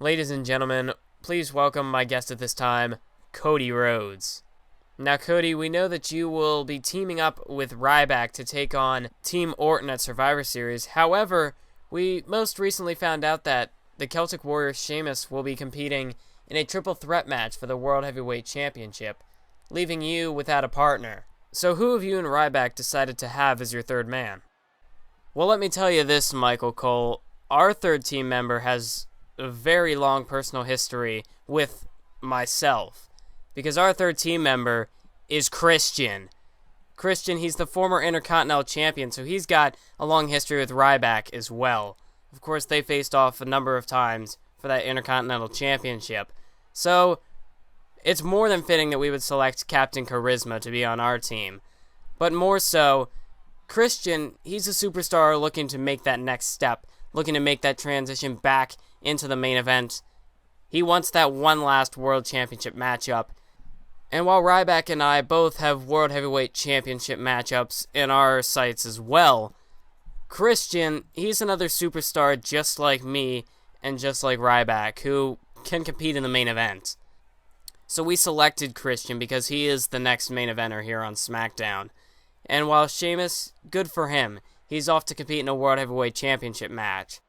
Ladies and gentlemen, please welcome my guest at this time, Cody Rhodes. Now, Cody, we know that you will be teaming up with Ryback to take on Team Orton at Survivor Series. However, we most recently found out that the Celtic Warrior Sheamus will be competing in a triple threat match for the World Heavyweight Championship, leaving you without a partner. So who have you and Ryback decided to have as your third man? Well, let me tell you this, Michael Cole. Our third team member has a very long personal history with myself, because our third team member is Christian. Christian, he's the former Intercontinental Champion, so he's got a long history with Ryback as well. Of course, they faced off a number of times for that Intercontinental Championship. So, it's more than fitting that we would select Captain Charisma to be on our team. But more so, Christian, he's a superstar looking to make that next step, looking to make that transition back into the main event. He wants that one last World Championship matchup. And while Ryback and I both have World Heavyweight Championship matchups in our sights as well, Christian, he's another superstar just like me and just like Ryback, who can compete in the main event. So we selected Christian because he is the next main eventer here on SmackDown. And while Sheamus, good for him, he's off to compete in a World Heavyweight Championship match.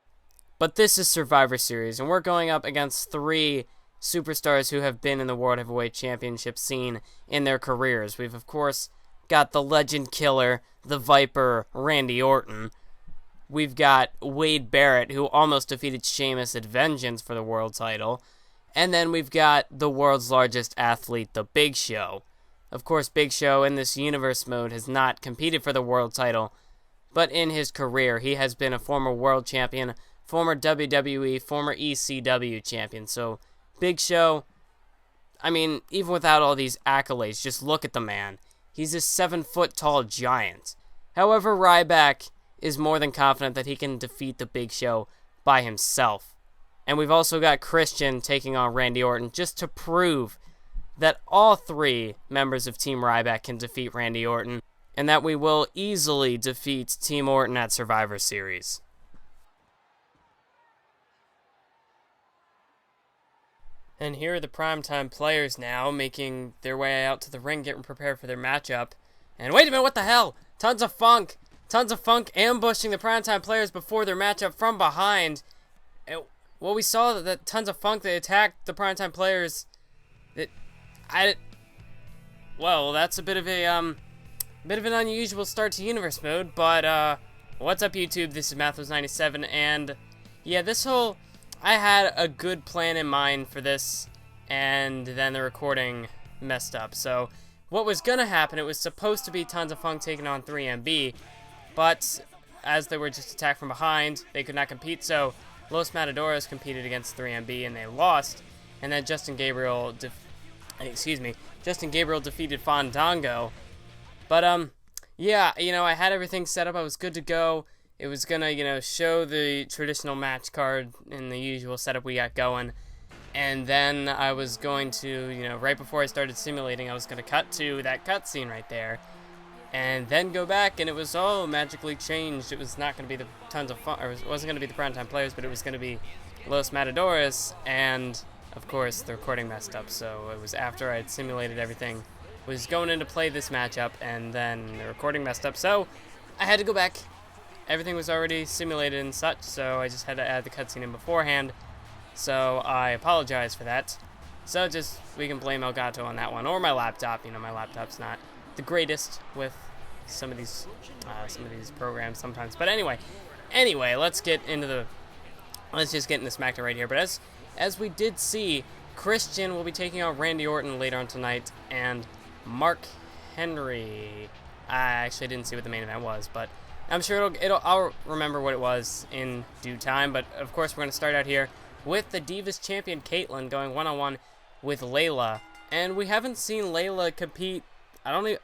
But this is Survivor Series, and we're going up against three superstars who have been in the World Heavyweight Championship scene in their careers. We've, of course, got the Legend Killer, the Viper, Randy Orton. We've got Wade Barrett, who almost defeated Sheamus at Vengeance for the world title. And then we've got the world's largest athlete, the Big Show. Of course, Big Show in this universe mode has not competed for the world title, but in his career, he has been a former world champion, former WWE, former ECW champion. So, Big Show, I mean, even without all these accolades, just look at the man. He's a 7-foot-tall giant. However, Ryback is more than confident that he can defeat the Big Show by himself. And we've also got Christian taking on Randy Orton just to prove that all three members of Team Ryback can defeat Randy Orton, and that we will easily defeat Team Orton at Survivor Series. And here are the primetime players now, making their way out to the ring, getting prepared for their matchup. And wait a minute, what the hell? Tons of Funk ambushing the primetime players before their matchup from behind. Well, we saw that Tons of Funk, they attacked the primetime players. Well, that's a bit of an unusual start to Universe Mode, but, what's up, YouTube? This is Mathos97, and, yeah, I had a good plan in mind for this, and then the recording messed up. So, what was gonna happen, it was supposed to be Tons of Funk taking on 3MB, but, as they were just attacked from behind, they could not compete, so Los Matadores competed against 3MB, and they lost, and then Justin Gabriel defeated Fandango. But, yeah, I had everything set up. I was good to go. It was gonna, show the traditional match card in the usual setup we got going. And then I was going to, right before I started simulating, I was gonna cut to that cutscene right there. And then go back, and it was all magically changed. It was not gonna be the Tons of Fun, or it wasn't gonna be the primetime players, but it was gonna be Los Matadores, and of course, the recording messed up, so it was after I had simulated everything, was going in to play this matchup, and then the recording messed up, so I had to go back. Everything was already simulated and such, so I just had to add the cutscene in beforehand, so I apologize for that. So we can blame Elgato on that one, or my laptop. My laptop's not the greatest with some of these programs sometimes, but anyway, let's just get into SmackDown right here, but as we did see, Christian will be taking on Randy Orton later on tonight, and Mark Henry. I actually didn't see what the main event was, but I'm sure I'll remember what it was in due time. But of course, we're going to start out here with the Divas Champion Caitlyn going one-on-one with Layla, and we haven't seen Layla compete.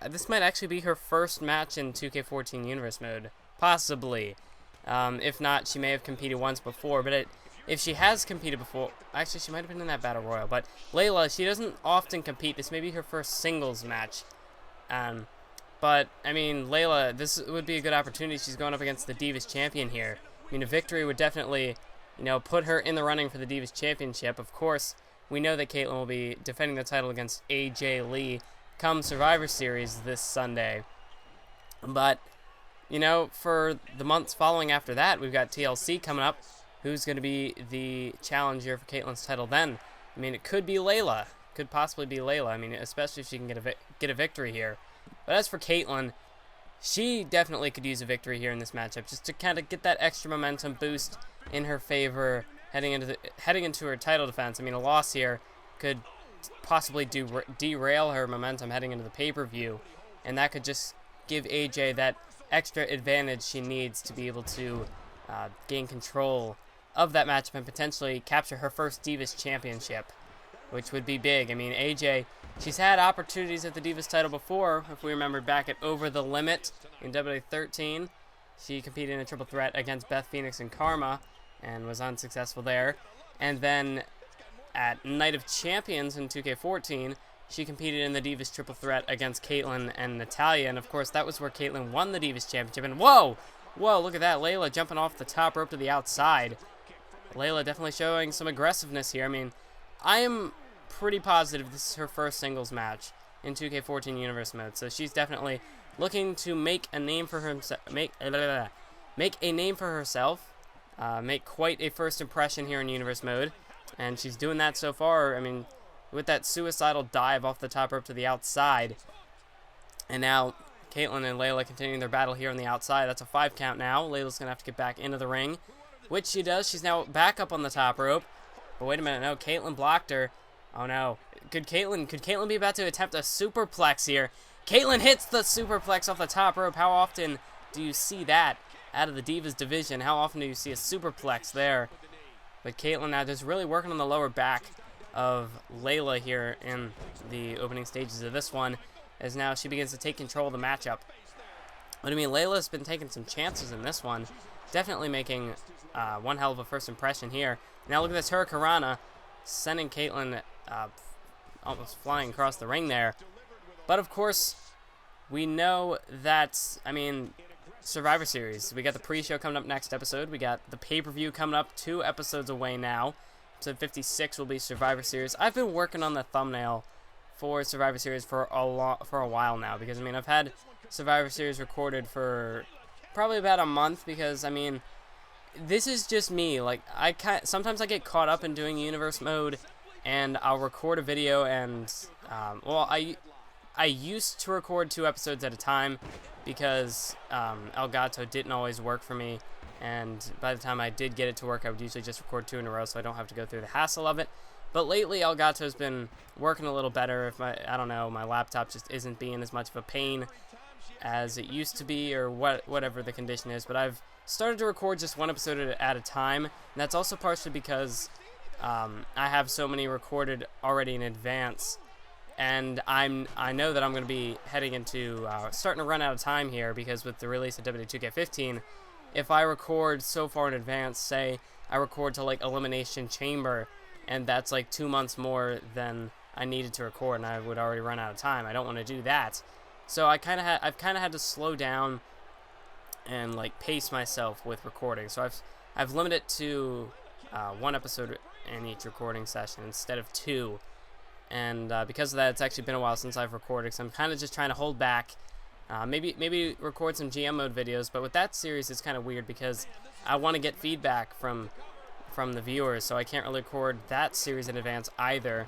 This might actually be her first match in 2K14 Universe Mode, possibly. If not, she may have competed once before, but if she has competed before, actually she might have been in that Battle Royal, but Layla, she doesn't often compete. This may be her first singles match. But, I mean, Layla, this would be a good opportunity. She's going up against the Divas Champion here. I mean, a victory would definitely put her in the running for the Divas Championship. Of course, we know that Caitlyn will be defending the title against AJ Lee come Survivor Series this Sunday. But, for the months following after that, we've got TLC coming up. Who's going to be the challenger for Caitlyn's title then? I mean, it could be Layla. Could possibly be Layla. I mean, especially if she can get a victory here. But as for Caitlyn, she definitely could use a victory here in this matchup, just to kind of get that extra momentum boost in her favor heading into her title defense. I mean, a loss here could possibly derail her momentum heading into the pay-per-view, and that could just give AJ that extra advantage she needs to be able to gain control of that matchup and potentially capture her first Divas Championship, which would be big. I mean, AJ, she's had opportunities at the Divas title before. If we remember back at Over the Limit in WWE 13, she competed in a triple threat against Beth Phoenix and Karma and was unsuccessful there. And then at Night of Champions in 2K14, she competed in the Divas triple threat against Caitlyn and Natalya. And of course, that was where Caitlyn won the Divas Championship. And whoa, look at that. Layla jumping off the top rope to the outside. Layla definitely showing some aggressiveness here. I mean, I am pretty positive this is her first singles match in 2K14 Universe mode, so she's definitely looking to make a name for herself, make quite a first impression here in Universe mode, and she's doing that so far. I mean, with that suicidal dive off the top rope to the outside, and now Caitlyn and Layla continuing their battle here on the outside. That's a 5 count now. Layla's gonna have to get back into the ring, which she does. She's now back up on the top rope. But wait a minute, no, Caitlyn blocked her. Oh no. Could Caitlyn be about to attempt a superplex here? Caitlyn hits the superplex off the top rope. How often do you see that out of the Divas division? How often do you see a superplex there? But Caitlyn now just really working on the lower back of Layla here in the opening stages of this one, as now she begins to take control of the matchup. But I mean, Layla's been taking some chances in this one. Definitely making one hell of a first impression here. Now look at this Hurricanrana, sending Caitlyn almost flying across the ring there. But of course, we know that, I mean, Survivor Series. We got the pre-show coming up next episode. We got the pay-per-view coming up 2 episodes away now. Episode 56 will be Survivor Series. I've been working on the thumbnail for Survivor Series for a while now, because I mean, I've had Survivor Series recorded for probably about a month, because I mean, this is just me. Like, sometimes I get caught up in doing Universe mode, and I'll record a video, and I used to record 2 episodes at a time, because Elgato didn't always work for me, and by the time I did get it to work, I would usually just record 2 in a row, so I don't have to go through the hassle of it. But lately, Elgato's been working a little better. If I don't know, my laptop just isn't being as much of a pain as it used to be, or whatever the condition is. But I've started to record just 1 episode at a time, and that's also partially because I have so many recorded already in advance, and I know that I'm going to be heading into starting to run out of time here, because with the release of WWE 2K15, if I record so far in advance, say I record to like Elimination Chamber, and that's like 2 months more than I needed to record, and I would already run out of time. I don't want to do that. So I've kind of had to slow down and like pace myself with recording. So I've limited to 1 episode in each recording session instead of 2. And because of that, it's actually been a while since I've recorded, so I'm kind of just trying to hold back. Maybe record some GM mode videos, but with that series, it's kind of weird because I want to get feedback from the viewers, so I can't really record that series in advance either.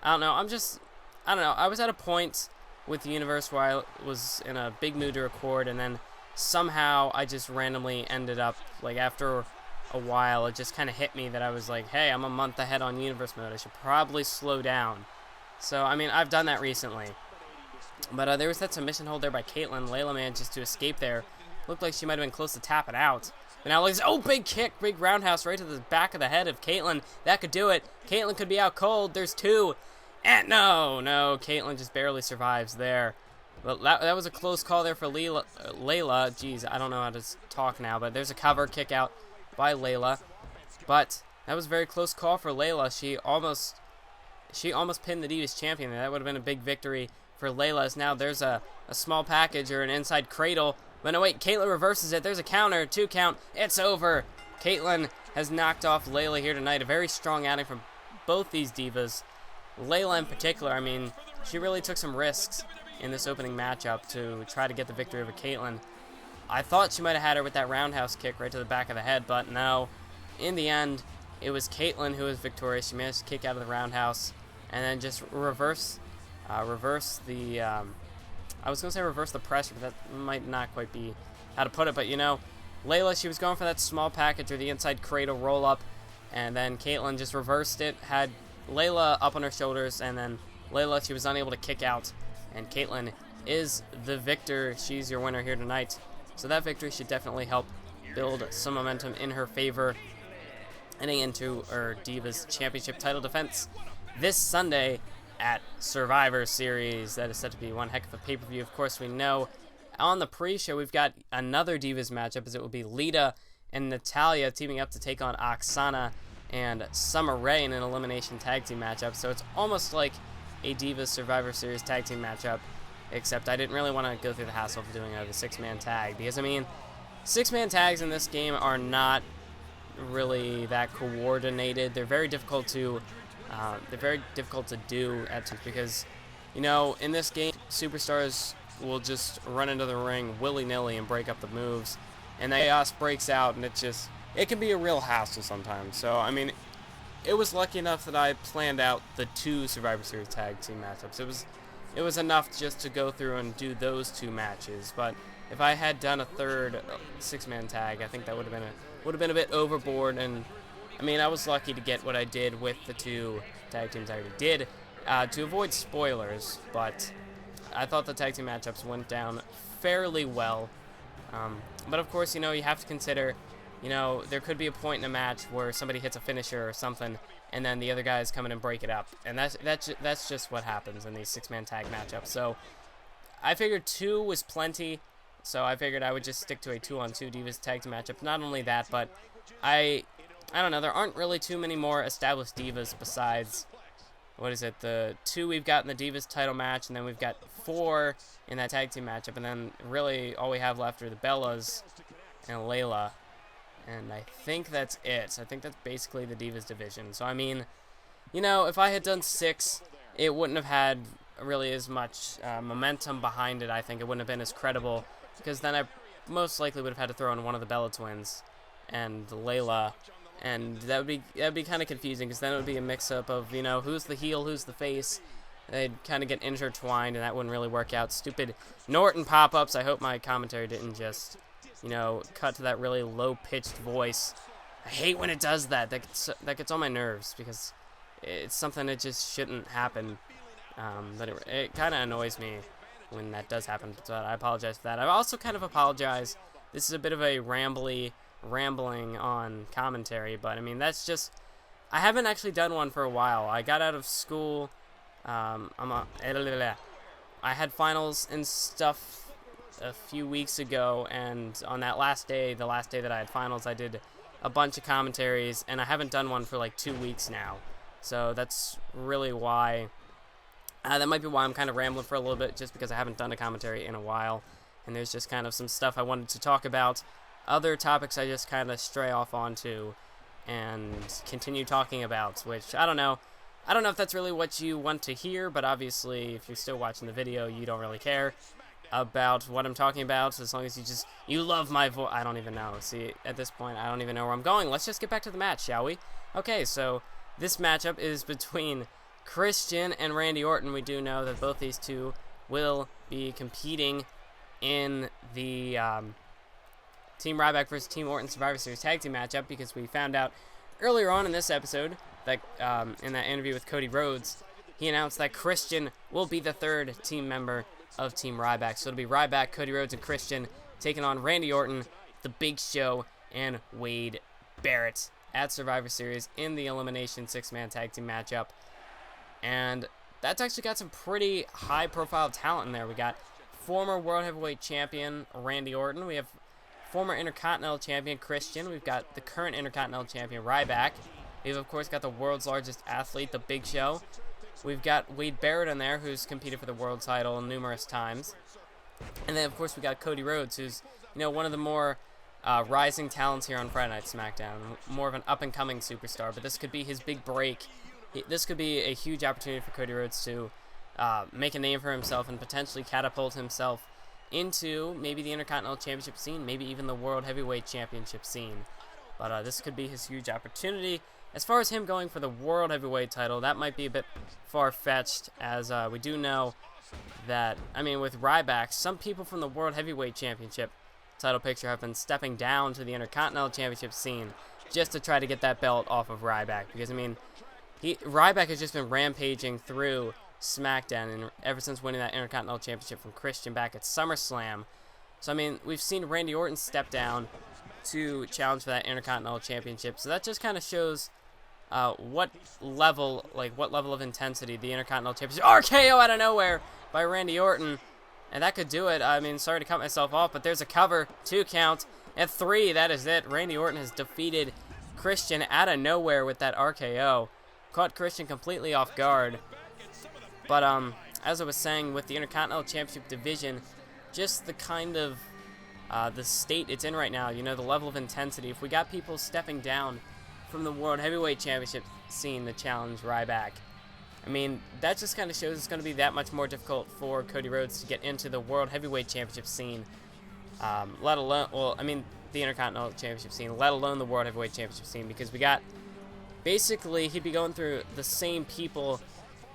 I don't know. I don't know. I was at a point with the universe where I was in a big mood to record, and then somehow I just randomly ended up, like, after a while, it just kind of hit me that I was like, hey, I'm a month ahead on universe mode. I should probably slow down. So, I mean, I've done that recently. But there was that submission hold there by Caitlyn. Layla managed to escape there. Looked like she might have been close to tapping out. But now, big kick, big roundhouse right to the back of the head of Caitlyn. That could do it. Caitlyn could be out cold. There's 2. And no, Caitlyn just barely survives there. But that was a close call there for Layla. Jeez, I don't know how to talk now, but there's a cover kick out by Layla. But that was a very close call for Layla. She almost pinned the Divas champion. That would have been a big victory for Layla. As now there's a small package or an inside cradle. But no, wait, Caitlyn reverses it. There's a counter, 2 count. It's over. Caitlyn has knocked off Layla here tonight. A very strong outing from both these divas. Layla in particular, I mean, she really took some risks in this opening matchup to try to get the victory over Caitlyn. I thought she might have had her with that roundhouse kick right to the back of the head, but no. In the end, it was Caitlyn who was victorious. She managed to kick out of the roundhouse and then just reverse the, I was going to say reverse the pressure, but that might not quite be how to put it. But, you know, Layla, she was going for that small package or the inside cradle roll-up, and then Caitlyn just reversed it, had Layla up on her shoulders, and then Layla, she was unable to kick out, and Caitlyn is the victor. She's your winner here tonight. So that victory should definitely help build some momentum in her favor heading into her Divas Championship title defense this Sunday at Survivor Series. That is set to be one heck of a pay-per-view. Of course, we know on the pre-show we've got another Divas matchup, as it will be Lita and Natalya teaming up to take on Oksana and Summer Rae in an elimination tag team matchup. So it's almost like a Divas Survivor Series tag team matchup, except I didn't really want to go through the hassle of doing the six-man tag, because, I mean, six-man tags in this game are not really that coordinated. They're very difficult to do at times, because, you know, in this game, superstars will just run into the ring willy-nilly and break up the moves, and the chaos breaks out, and it can be a real hassle sometimes. So, I mean, it was lucky enough that I planned out the 2 Survivor Series tag team matchups. It was enough just to go through and do those 2 matches, but if I had done a third six-man tag, I think that would have been a bit overboard. And I mean, I was lucky to get what I did with the 2 tag teams I already did to avoid spoilers, but I thought the tag team matchups went down fairly well. But of course, you know, you have to consider, you know, there could be a point in a match where somebody hits a finisher or something, and then the other guys come in and break it up, and that's just what happens in these six-man tag matchups. So I figured 2 was plenty, so I figured I would just stick to a 2-on-2 Divas tag team matchup. Not only that, but I don't know, there aren't really too many more established Divas besides, what is it, the 2 we've got in the Divas title match, and then we've got 4 in that tag team matchup, and then really all we have left are the Bellas and Layla. And I think that's it. I think that's basically the Divas division. So, I mean, you know, if I had done 6, it wouldn't have had really as much momentum behind it. I think it wouldn't have been as credible, because then I most likely would have had to throw in one of the Bella twins and Layla, and that would be kind of confusing, because then it would be a mix-up of, you know, who's the heel, who's the face. They'd kind of get intertwined, and that wouldn't really work out. Stupid Norton pop-ups. I hope my commentary didn't just, you know, cut to that really low-pitched voice. I hate when it does that. That gets on my nerves, because it's something that just shouldn't happen. But it kind of annoys me when that does happen, so I apologize for that. I also kind of apologize. This is a bit of a rambling on commentary, but I mean, that's just, I haven't actually done one for a while. I got out of school. I had finals and stuff a few weeks ago, and on that last day, the last day that I had finals, I did a bunch of commentaries, and I haven't done one for like 2 weeks now. So that's really why. That might be why I'm kind of rambling for a little bit, just because I haven't done a commentary in a while, and there's just kind of some stuff I wanted to talk about. Other topics I just kind of stray off onto and continue talking about, which I don't know. I don't know if that's really what you want to hear, but obviously if you're still watching the video, you don't really care about what I'm talking about, as long as you love my voice. I don't even know. See, at this point, I don't even know where I'm going. Let's just get back to the match, shall we? Okay, so this matchup is between Christian and Randy Orton. We do know that both these two will be competing in the Team Ryback versus Team Orton Survivor Series Tag Team matchup, because we found out earlier on in this episode that in that interview with Cody Rhodes, he announced that Christian will be the 3rd team member of Team Ryback. So it'll be Ryback, Cody Rhodes, and Christian taking on Randy Orton, The Big Show, and Wade Barrett at Survivor Series in the elimination 6-man tag team matchup. And that's actually got some pretty high-profile talent in there. We got former World Heavyweight Champion Randy Orton. We have former Intercontinental Champion Christian. We've got the current Intercontinental Champion Ryback. We've, of course, got the world's largest athlete, The Big Show. We've got Wade Barrett in there, who's competed for the world title numerous times. And then, of course, we got Cody Rhodes, who's, you know, one of the more rising talents here on Friday Night SmackDown, more of an up-and-coming superstar, but this could be his big break. This could be a huge opportunity for Cody Rhodes to make a name for himself and potentially catapult himself into maybe the Intercontinental Championship scene, maybe even the World Heavyweight Championship scene. But this could be his huge opportunity. As far as him going for the World Heavyweight title, that might be a bit far-fetched, as we do know that, I mean, with Ryback, some people from the World Heavyweight Championship title picture have been stepping down to the Intercontinental Championship scene just to try to get that belt off of Ryback. Because, I mean, Ryback has just been rampaging through SmackDown and ever since winning that Intercontinental Championship from Christian back at SummerSlam. So, I mean, we've seen Randy Orton step down to challenge for that Intercontinental Championship. So that just kind of shows what level of intensity the Intercontinental Championship. RKO out of nowhere by Randy Orton. And that could do it. I mean, sorry to cut myself off, but there's a cover. 2 count. At 3, that is it. Randy Orton has defeated Christian out of nowhere with that RKO. Caught Christian completely off guard. But, as I was saying, with the Intercontinental Championship division, just the kind of, the state it's in right now, you know, the level of intensity. If we got people stepping down from the World Heavyweight Championship scene to challenge Ryback, I mean, that just kind of shows it's going to be that much more difficult for Cody Rhodes to get into the World Heavyweight Championship scene, let alone, well, I mean, the Intercontinental Championship scene, let alone the World Heavyweight Championship scene, because we got, basically, he'd be going through the same people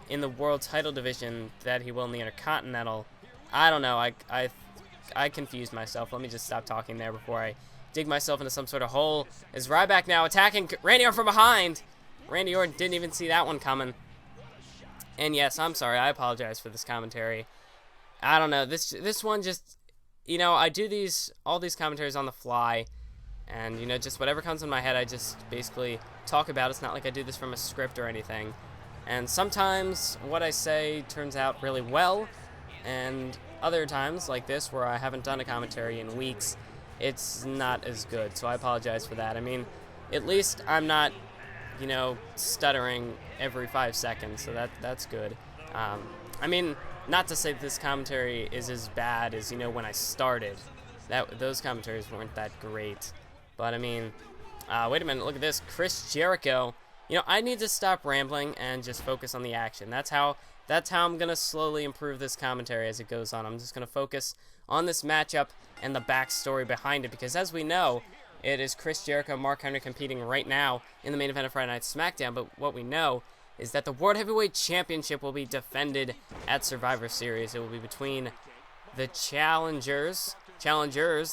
in the World title division that he will in the Intercontinental. I don't know, I confused myself. Let me just stop talking there before I dig myself into some sort of hole. Is Ryback now attacking Randy Orton from behind? Randy Orton didn't even see that one coming. And yes, I'm sorry, I apologize for this commentary. I don't know, this one just, you know, I do all these commentaries on the fly, and, you know, just whatever comes in my head, I just basically talk about. It's not like I do this from a script or anything. And sometimes what I say turns out really well, and other times, like this, where I haven't done a commentary in weeks, it's not as good, so I apologize for that. I mean, at least I'm not, you know, stuttering every 5 seconds, so that's good. I mean, not to say that this commentary is as bad as, you know, when I started. Those commentaries weren't that great. But, I mean, wait a minute, look at this. Chris Jericho. You know, I need to stop rambling and just focus on the action. That's how I'm going to slowly improve this commentary as it goes on. I'm just going to focus on this matchup and the backstory behind it, because as we know, it is Chris Jericho and Mark Henry competing right now in the main event of Friday Night SmackDown, but what we know is that the World Heavyweight Championship will be defended at Survivor Series. It will be between the challengers,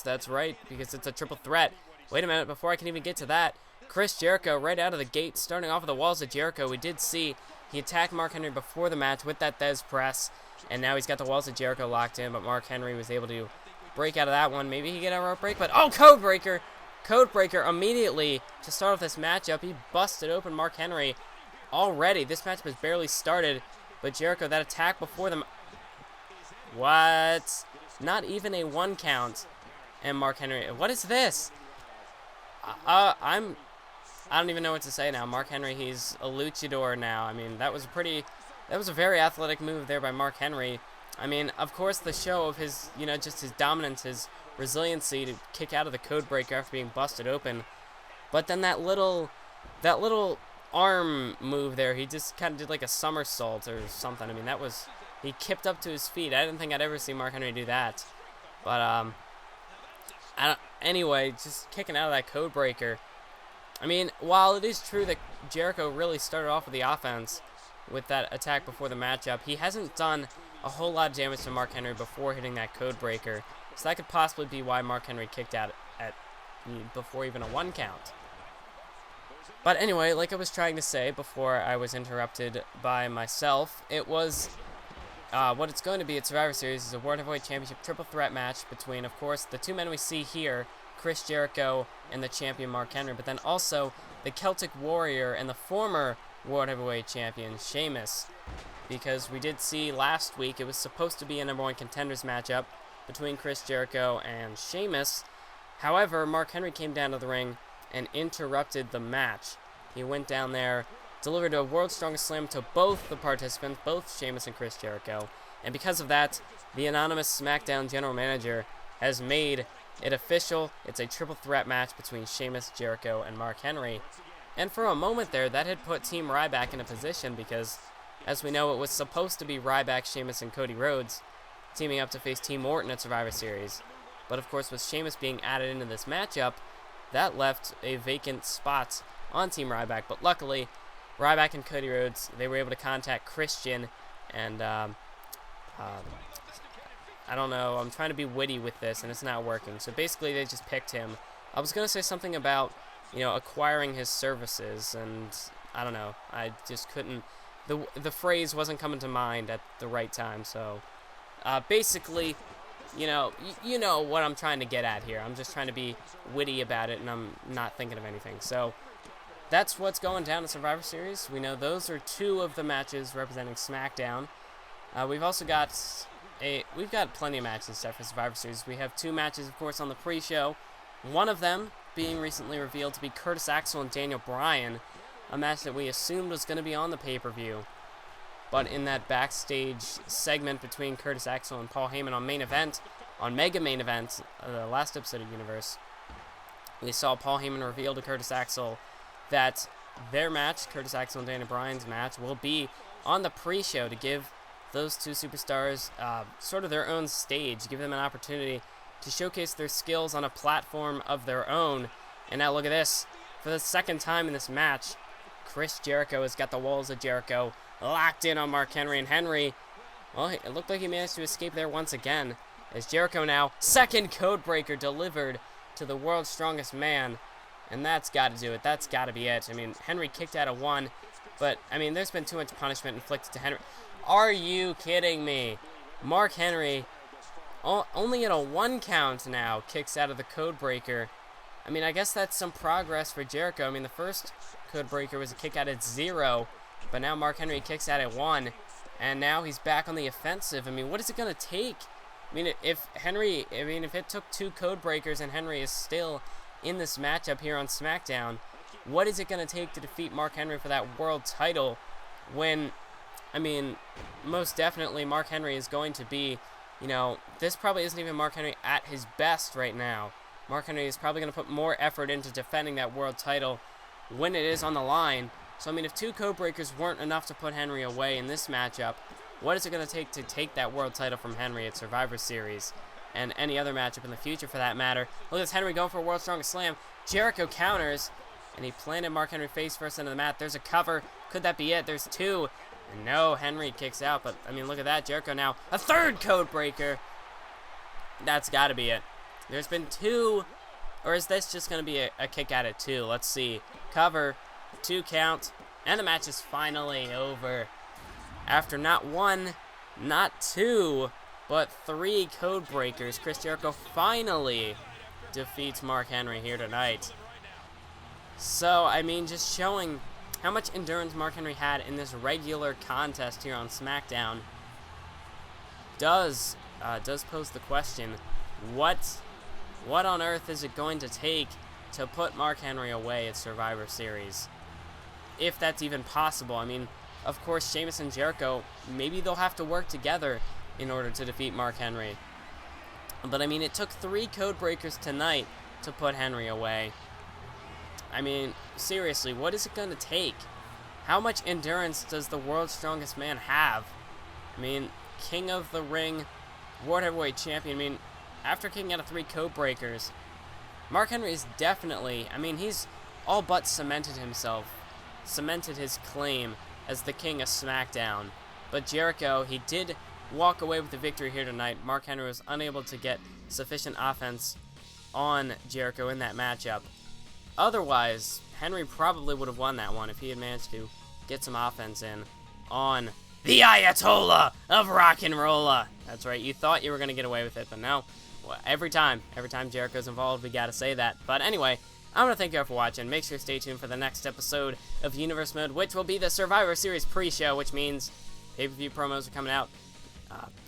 that's right, because it's a triple threat. Wait a minute, before I can even get to that, Chris Jericho right out of the gate, starting off with the walls of Jericho. We did see he attacked Mark Henry before the match with that Thesz press, and now he's got the walls of Jericho locked in, but Mark Henry was able to break out of that one. Maybe he get a rope break, but oh, Codebreaker! Codebreaker immediately to start off this matchup. He busted open Mark Henry already. This matchup has barely started, but Jericho, that attack before them. What? Not even a 1 count. And Mark Henry. What is this? I don't even know what to say now. Mark Henry, he's a luchador now. I mean, that was a very athletic move there by Mark Henry. I mean, of course, the show of his, you know, just his dominance, his resiliency to kick out of the Codebreaker after being busted open. But then that little arm move there, he just kind of did like a somersault or something. I mean, he kipped up to his feet. I didn't think I'd ever see Mark Henry do that. But, anyway, just kicking out of that Codebreaker. I mean, while it is true that Jericho really started off with the offense with that attack before the matchup, he hasn't done a whole lot of damage to Mark Henry before hitting that Codebreaker. So that could possibly be why Mark Henry kicked out at before even a 1 count. But anyway, like I was trying to say before I was interrupted by myself, it was what it's going to be at Survivor Series is a World Heavyweight Championship triple threat match between, of course, the 2 men we see here, Chris Jericho and the champion Mark Henry, but then also the Celtic Warrior and the former World Heavyweight Champion Sheamus, because we did see last week it was supposed to be a #1 contenders matchup between Chris Jericho and Sheamus. However, Mark Henry came down to the ring and interrupted the match. He went down there, delivered a World's Strongest Slam to both the participants, both Sheamus and Chris Jericho, and because of that, the anonymous SmackDown general manager has made it official. It's a triple threat match between Sheamus, Jericho, and Mark Henry. And for a moment there, that had put Team Ryback in a position because, as we know, it was supposed to be Ryback, Sheamus, and Cody Rhodes teaming up to face Team Orton at Survivor Series. But of course, with Sheamus being added into this matchup, that left a vacant spot on Team Ryback. But luckily, Ryback and Cody Rhodes, they were able to contact Christian and I don't know, I'm trying to be witty with this, and it's not working. So basically, they just picked him. I was going to say something about, acquiring his services, and I don't know. I just couldn't, the phrase wasn't coming to mind at the right time. So basically, you know what I'm trying to get at here. I'm just trying to be witty about it, and I'm not thinking of anything. So that's what's going down at Survivor Series. We know those are 2 of the matches representing SmackDown. We've also got we've got plenty of matches set for Survivor Series. We have 2 matches, of course, on the pre-show. One of them being recently revealed to be Curtis Axel and Daniel Bryan, a match that we assumed was going to be on the pay-per-view. But in that backstage segment between Curtis Axel and Paul Heyman on main event, on Mega Main Event, the last episode of Universe, we saw Paul Heyman reveal to Curtis Axel that their match, Curtis Axel and Daniel Bryan's match, will be on the pre-show to give those 2 superstars sort of their own stage, give them an opportunity to showcase their skills on a platform of their own. And now look at this. For the second time in this match, Chris Jericho has got the walls of Jericho locked in on Mark Henry. And Henry, well, it looked like he managed to escape there once again. As Jericho now, second code breaker delivered to the world's strongest man. And that's got to do it. That's got to be it. I mean, Henry kicked out of 1. But, I mean, there's been too much punishment inflicted to Henry. Are you kidding me? Mark Henry, only in a 1 count now, kicks out of the code breaker. I mean, I guess that's some progress for Jericho. I mean, the first code breaker was a kick out at 0, but now Mark Henry kicks out at 1, and now he's back on the offensive. I mean, what is it going to take? I mean, if it took 2 code breakers and Henry is still in this matchup here on SmackDown, what is it going to take to defeat Mark Henry for that world title when, I mean, most definitely Mark Henry is going to be, this probably isn't even Mark Henry at his best right now. Mark Henry is probably going to put more effort into defending that world title when it is on the line. So, I mean, if 2 code breakers weren't enough to put Henry away in this matchup, what is it going to take that world title from Henry at Survivor Series and any other matchup in the future for that matter? Look at this, Henry going for a World's Strongest Slam. Jericho counters, and he planted Mark Henry face first into the mat. There's a cover. Could that be it? There's 2. And no, Henry kicks out, but, I mean, look at that. Jericho now, a 3rd code breaker. That's got to be it. There's been 2, or is this just going to be a kick out at 2? Let's see. Cover, 2 count, and the match is finally over. After not 1, not 2, but 3 code breakers, Chris Jericho finally defeats Mark Henry here tonight. So, I mean, just showing how much endurance Mark Henry had in this regular contest here on SmackDown does pose the question, what on earth is it going to take to put Mark Henry away at Survivor Series? If that's even possible. I mean, of course, Sheamus and Jericho, maybe they'll have to work together in order to defeat Mark Henry. But, I mean, it took 3 code breakers tonight to put Henry away. I mean, seriously, what is it going to take? How much endurance does the world's strongest man have? I mean, King of the Ring, World Heavyweight Champion. I mean, after kicking out of 3 code breakers, Mark Henry is definitely, I mean, he's all but cemented his claim as the King of SmackDown. But Jericho, he did walk away with the victory here tonight. Mark Henry was unable to get sufficient offense on Jericho in that matchup. Otherwise, Henry probably would have won that one if he had managed to get some offense in on the Ayatollah of Rock and Rolla. That's right, you thought you were going to get away with it, but no. Every time Jericho's involved, we got to say that. But anyway, I'm going to thank you all for watching. Make sure to stay tuned for the next episode of Universe Mode, which will be the Survivor Series pre-show, which means pay-per-view promos are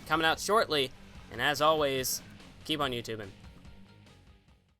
coming out shortly. And as always, keep on YouTubing.